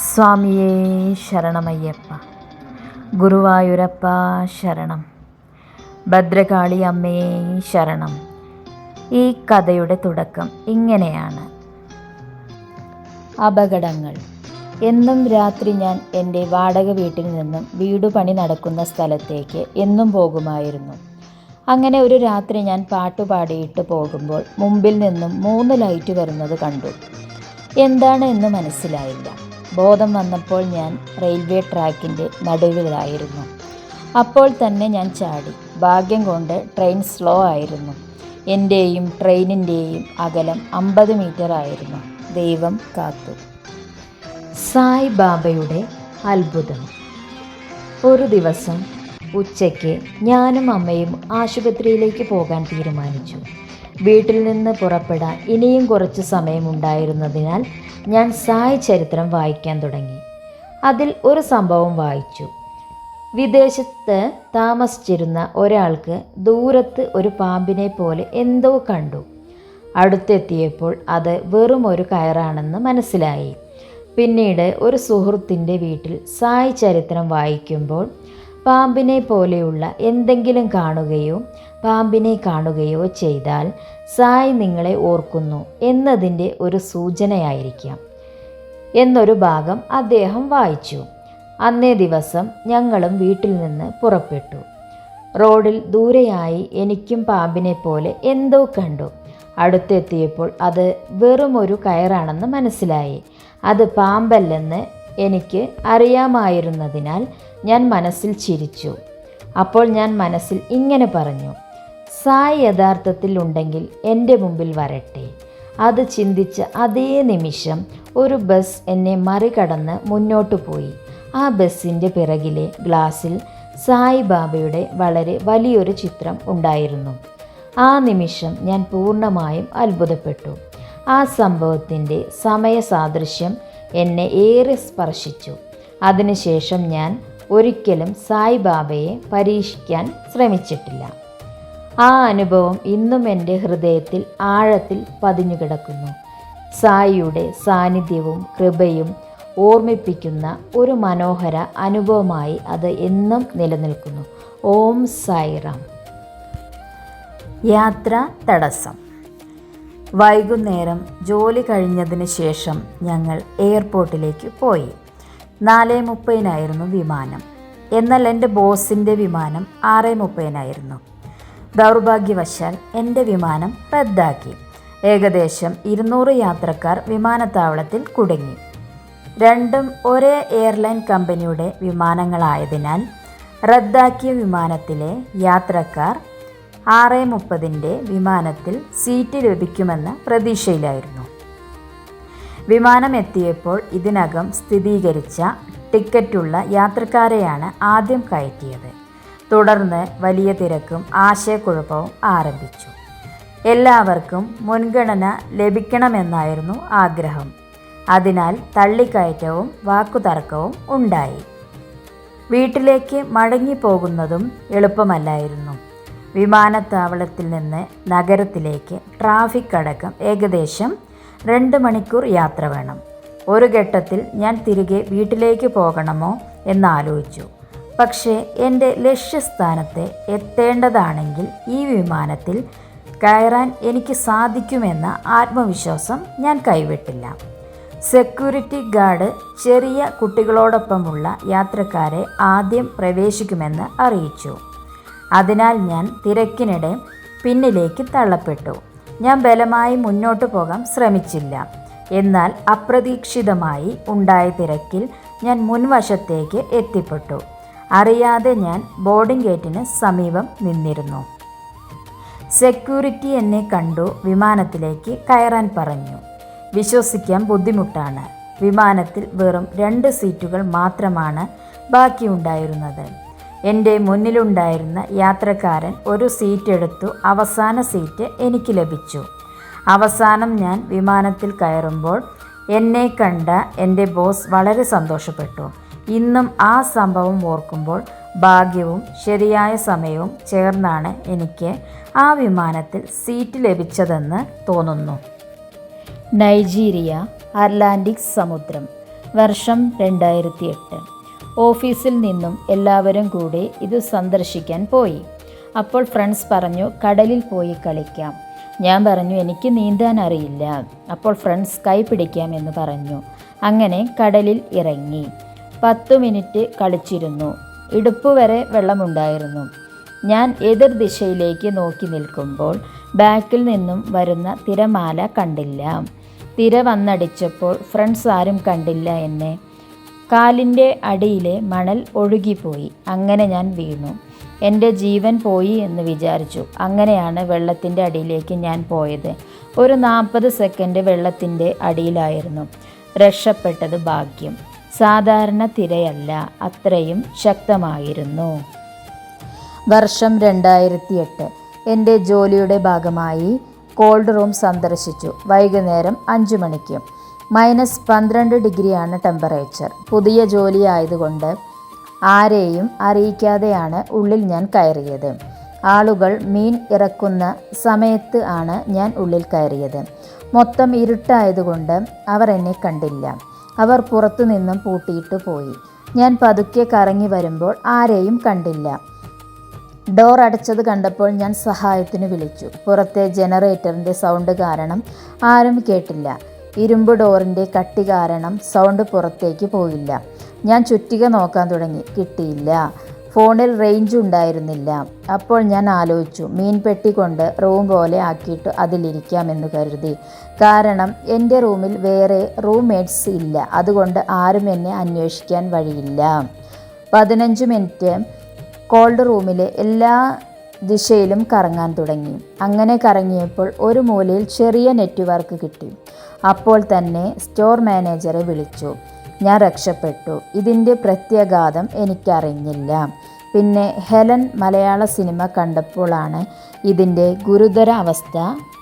സ്വാമിയേ ശരണമയ്യപ്പ. ഗുരുവായൂരപ്പ ശരണം. ഭദ്രകാളി അമ്മയെ ശരണം. ഈ കഥയുടെ തുടക്കം ഇങ്ങനെയാണ്. അപകടങ്ങൾ. എന്നും രാത്രി ഞാൻ എൻ്റെ വാടക വീട്ടിൽ നിന്നും വീടുപണി നടക്കുന്ന സ്ഥലത്തേക്ക് എന്നും പോകുമായിരുന്നു. അങ്ങനെ ഒരു രാത്രി ഞാൻ പാട്ടുപാടിയിട്ട് പോകുമ്പോൾ മുമ്പിൽ നിന്നും 3 ലൈറ്റ് വരുന്നത് കണ്ടു. എന്താണ് എന്ന് മനസ്സിലായില്ല. ബോധം വന്നപ്പോൾ ഞാൻ റെയിൽവേ ട്രാക്കിൻ്റെ നടുവിലായിരുന്നു. അപ്പോൾ തന്നെ ഞാൻ ചാടി. ഭാഗ്യം കൊണ്ട് ട്രെയിൻ സ്ലോ ആയിരുന്നു. എൻ്റെയും ട്രെയിനിൻ്റെയും അകലം 50 മീറ്റർ ആയിരുന്നു. ദൈവം കാത്തു. സായി ബാബയുടെ അത്ഭുതം. ഒരു ദിവസം ഉച്ചയ്ക്ക് ഞാനും അമ്മയും ആശുപത്രിയിലേക്ക് പോകാൻ തീരുമാനിച്ചു. വീട്ടിൽ നിന്ന് പുറപ്പെടാൻ ഇനിയും കുറച്ച് സമയമുണ്ടായിരുന്നതിനാൽ ഞാൻ സായി ചരിത്രം വായിക്കാൻ തുടങ്ങി. അതിൽ ഒരു സംഭവം വായിച്ചു. വിദേശത്ത് താമസിച്ചിരുന്ന ഒരാൾക്ക് ദൂരത്ത് ഒരു പാമ്പിനെ പോലെ എന്തോ കണ്ടു. അടുത്തെത്തിയപ്പോൾ അത് വെറും ഒരു കയറാണെന്ന് മനസ്സിലായി. പിന്നീട് ഒരു സുഹൃത്തിൻ്റെ വീട്ടിൽ സായി ചരിത്രം വായിക്കുമ്പോൾ പാമ്പിനെ പോലെയുള്ള എന്തെങ്കിലും കാണുകയോ പാമ്പിനെ കാണുകയോ ചെയ്താൽ സായി നിങ്ങളെ ഓർക്കുന്നു എന്നതിൻ്റെ ഒരു സൂചനയായിരിക്കാം എന്നൊരു ഭാഗം അദ്ദേഹം വായിച്ചു. അന്നേ ദിവസം ഞങ്ങളും വീട്ടിൽ നിന്ന് പുറപ്പെട്ടു. റോഡിൽ ദൂരെയായി എനിക്കും പാമ്പിനെ പോലെ എന്തോ കണ്ടു. അടുത്തെത്തിയപ്പോൾ അത് വെറും ഒരു കയറാണെന്ന് മനസ്സിലായി. അത് പാമ്പല്ലെന്ന് എനിക്ക് അറിയാമായിരുന്നതിനാൽ ഞാൻ മനസ്സിൽ ചിരിച്ചു. അപ്പോൾ ഞാൻ മനസ്സിൽ ഇങ്ങനെ പറഞ്ഞു, സായി യഥാർത്ഥത്തിൽ ഉണ്ടെങ്കിൽ എൻ്റെ മുമ്പിൽ വരട്ടെ. അത് ചിന്തിച്ച അതേ നിമിഷം ഒരു ബസ് എന്നെ മറികടന്ന് മുന്നോട്ട് പോയി. ആ ബസ്സിൻ്റെ പിറകിലെ ഗ്ലാസ്സിൽ സായി ബാബയുടെ വളരെ വലിയൊരു ചിത്രം ഉണ്ടായിരുന്നു. ആ നിമിഷം ഞാൻ പൂർണ്ണമായും അത്ഭുതപ്പെട്ടു. ആ സംഭവത്തിൻ്റെ സമയസാദൃശ്യം എന്നെ ഏറെ സ്പർശിച്ചു. അതിനുശേഷം ഞാൻ ഒരിക്കലും സായി ബാബയെ പരീക്ഷിക്കാൻ ശ്രമിച്ചിട്ടില്ല. ആ അനുഭവം ഇന്നും എൻ്റെ ഹൃദയത്തിൽ ആഴത്തിൽ പതിഞ്ഞു കിടക്കുന്നു. സായിയുടെ സാന്നിധ്യവും കൃപയും ഓർമ്മിപ്പിക്കുന്ന ഒരു മനോഹര അനുഭവമായി അത് എന്നും നിലനിൽക്കുന്നു. ഓം സായിറാം. യാത്ര തടസ്സം. വൈകുന്നേരം ജോലി കഴിഞ്ഞതിന് ശേഷം ഞങ്ങൾ എയർപോർട്ടിലേക്ക് പോയി. 4:30 വിമാനം. എന്നാൽ എൻ്റെ ബോസിൻ്റെ വിമാനം 6:30 ദൗർഭാഗ്യവശാൽ എൻ്റെ വിമാനം റദ്ദാക്കി. ഏകദേശം 200 യാത്രക്കാർ വിമാനത്താവളത്തിൽ കുടുങ്ങി. രണ്ടും ഒരേ എയർലൈൻ കമ്പനിയുടെ വിമാനങ്ങളായതിനാൽ റദ്ദാക്കിയ വിമാനത്തിലെ യാത്രക്കാർ 6:30 വിമാനത്തിൽ സീറ്റ് ലഭിക്കുമെന്ന പ്രതീക്ഷയിലായിരുന്നു. വിമാനം എത്തിയപ്പോൾ ഇതിനകം സ്ഥിരീകരിച്ച ടിക്കറ്റുള്ള യാത്രക്കാരെയാണ് ആദ്യം കയറ്റിയത്. തുടർന്ന് വലിയ തിരക്കും ആശയക്കുഴപ്പവും ആരംഭിച്ചു. എല്ലാവർക്കും മുൻഗണന ലഭിക്കണമെന്നായിരുന്നു ആഗ്രഹം. അതിനാൽ തള്ളിക്കയറ്റവും വാക്കുതർക്കവും ഉണ്ടായി. വീട്ടിലേക്ക് മടങ്ങിപ്പോകുന്നതും എളുപ്പമല്ലായിരുന്നു. വിമാനത്താവളത്തിൽ നിന്ന് നഗരത്തിലേക്ക് ട്രാഫിക് അടക്കം ഏകദേശം 2 മണിക്കൂർ യാത്ര വേണം. ഒരു ഘട്ടത്തിൽ ഞാൻ തിരികെ വീട്ടിലേക്ക് പോകണമോ എന്നാലോചിച്ചു. പക്ഷേ എൻ്റെ ലക്ഷ്യസ്ഥാനത്ത് എത്തേണ്ടതാണെങ്കിൽ ഈ വിമാനത്തിൽ കയറാൻ എനിക്ക് സാധിക്കുമെന്ന ആത്മവിശ്വാസം ഞാൻ കൈവിട്ടില്ല. സെക്യൂരിറ്റി ഗാർഡ് ചെറിയ കുട്ടികളോടൊപ്പമുള്ള യാത്രക്കാരെ ആദ്യം പ്രവേശിക്കുമെന്ന് അറിയിച്ചു. അതിനാൽ ഞാൻ തിരക്കിനിടെ പിന്നിലേക്ക് തള്ളപ്പെട്ടു. ഞാൻ ബലമായി മുന്നോട്ട് പോകാൻ ശ്രമിച്ചില്ല. എന്നാൽ അപ്രതീക്ഷിതമായി ഉണ്ടായ തിരക്കിൽ ഞാൻ മുൻവശത്തേക്ക് എത്തിപ്പെട്ടു. അറിയാതെ ഞാൻ ബോർഡിംഗ് ഗേറ്റിന് സമീപം നിന്നിരുന്നു. സെക്യൂരിറ്റി എന്നെ കണ്ടു വിമാനത്തിലേക്ക് കയറാൻ പറഞ്ഞു. വിശ്വസിക്കാൻ ബുദ്ധിമുട്ടാണ്. വിമാനത്തിൽ വെറും 2 സീറ്റുകൾ മാത്രമാണ് ബാക്കിയുണ്ടായിരുന്നത്. എൻ്റെ മുന്നിലുണ്ടായിരുന്ന യാത്രക്കാരൻ ഒരു സീറ്റ് എടുത്തു. അവസാന സീറ്റ് എനിക്ക് ലഭിച്ചു. അവസാനം ഞാൻ വിമാനത്തിൽ കയറുമ്പോൾ എന്നെ കണ്ട എൻ്റെ ബോസ് വളരെ സന്തോഷപ്പെട്ടു. ഇന്നും ആ സംഭവം ഓർക്കുമ്പോൾ ഭാഗ്യവും ശരിയായ സമയവും ചേർന്നാണ് എനിക്ക് ആ വിമാനത്തിൽ സീറ്റ് ലഭിച്ചതെന്ന് തോന്നുന്നു. നൈജീരിയ അറ്റ്ലാന്റിക് സമുദ്രം. വർഷം 2008. ഓഫീസിൽ നിന്നും എല്ലാവരും കൂടി ഇത് സന്ദർശിക്കാൻ പോയി. അപ്പോൾ ഫ്രണ്ട്സ് പറഞ്ഞു, കടലിൽ പോയി കളിക്കാം. ഞാൻ പറഞ്ഞു, എനിക്ക് നീന്താൻ അറിയില്ല. അപ്പോൾ ഫ്രണ്ട്സ് കൈ പിടിക്കാമെന്ന് പറഞ്ഞു. അങ്ങനെ കടലിൽ ഇറങ്ങി 10 മിനിറ്റ് കളിച്ചിരുന്നു. ഇടുപ്പ് വരെ വെള്ളമുണ്ടായിരുന്നു. ഞാൻ എതിർ ദിശയിലേക്ക് നോക്കി നിൽക്കുമ്പോൾ ബാക്കിൽ നിന്നും വരുന്ന തിരമാല കണ്ടില്ല. തിര വന്നടിച്ചപ്പോൾ ഫ്രണ്ട്സ് ആരും കണ്ടില്ല എന്നെ. കാലിൻ്റെ അടിയിലെ മണൽ ഒഴുകിപ്പോയി. അങ്ങനെ ഞാൻ വീണു. എൻ്റെ ജീവൻ പോയി എന്ന് വിചാരിച്ചു. അങ്ങനെയാണ് വെള്ളത്തിൻ്റെ അടിയിലേക്ക് ഞാൻ പോയത്. ഒരു 40 സെക്കൻഡ് വെള്ളത്തിൻ്റെ അടിയിലായിരുന്നു. രക്ഷപ്പെട്ടത് ഭാഗ്യം. സാധാരണ തിരയല്ല, അത്രയും ശക്തമായിരുന്നു. വർഷം 2008. എൻ്റെ ജോലിയുടെ ഭാഗമായി കോൾഡ് റൂം സന്ദർശിച്ചു. വൈകുന്നേരം 5 മണിക്ക്. -12 ഡിഗ്രിയാണ് ടെമ്പറേച്ചർ. പുതിയ ജോലി ആയതുകൊണ്ട് ആരെയും അറിയിക്കാതെയാണ് ഉള്ളിൽ ഞാൻ കയറിയത്. ആളുകൾ മീൻ ഇറക്കുന്ന സമയത്ത് ആണ് ഞാൻ ഉള്ളിൽ കയറിയത്. മൊത്തം ഇരുട്ടായതുകൊണ്ട് അവർ എന്നെ കണ്ടില്ല. അവർ പുറത്തു നിന്നും പൂട്ടിയിട്ട് പോയി. ഞാൻ പതുക്കെ കറങ്ങി വരുമ്പോൾ ആരെയും കണ്ടില്ല. ഡോർ അടച്ചത് കണ്ടപ്പോൾ ഞാൻ സഹായത്തിന് വിളിച്ചു. പുറത്തെ ജനറേറ്ററിൻ്റെ സൗണ്ട് കാരണം ആരും കേട്ടില്ല. ഇരുമ്പ് ഡോറിൻ്റെ കട്ടി കാരണം സൗണ്ട് പുറത്തേക്ക് പോയില്ല. ഞാൻ ചുറ്റിക നോക്കാൻ തുടങ്ങി. കിട്ടിയില്ല. ഫോണിൽ റേഞ്ച് ഉണ്ടായിരുന്നില്ല. അപ്പോൾ ഞാൻ ആലോചിച്ചു, മീൻപെട്ടി കൊണ്ട് റൂം പോലെ ആക്കിയിട്ട് അതിലിരിക്കാമെന്ന് കരുതി. കാരണം എൻ്റെ റൂമിൽ വേറെ റൂംമേറ്റ്സ് ഇല്ല. അതുകൊണ്ട് ആരും എന്നെ അന്വേഷിക്കാൻ വഴിയില്ല. 15 മിനിറ്റ് കോൾഡ് റൂമിലെ എല്ലാ ദിശയിലും കറങ്ങാൻ തുടങ്ങി. അങ്ങനെ കറങ്ങിയപ്പോൾ ഒരു മൂലയിൽ ചെറിയ നെറ്റ്വർക്ക് കിട്ടി. അപ്പോൾ തന്നെ സ്റ്റോർ മാനേജറെ വിളിച്ചു. ഞാൻ രക്ഷപ്പെട്ടു. ഇതിൻ്റെ പ്രത്യാഘാതം എനിക്കറിഞ്ഞില്ല. പിന്നെ ഹെലൻ മലയാള സിനിമ കണ്ടപ്പോഴാണ് ഇതിൻ്റെ ഗുരുതര അവസ്ഥ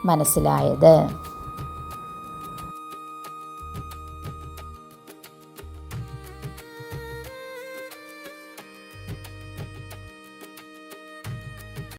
മനസ്സിലായത്.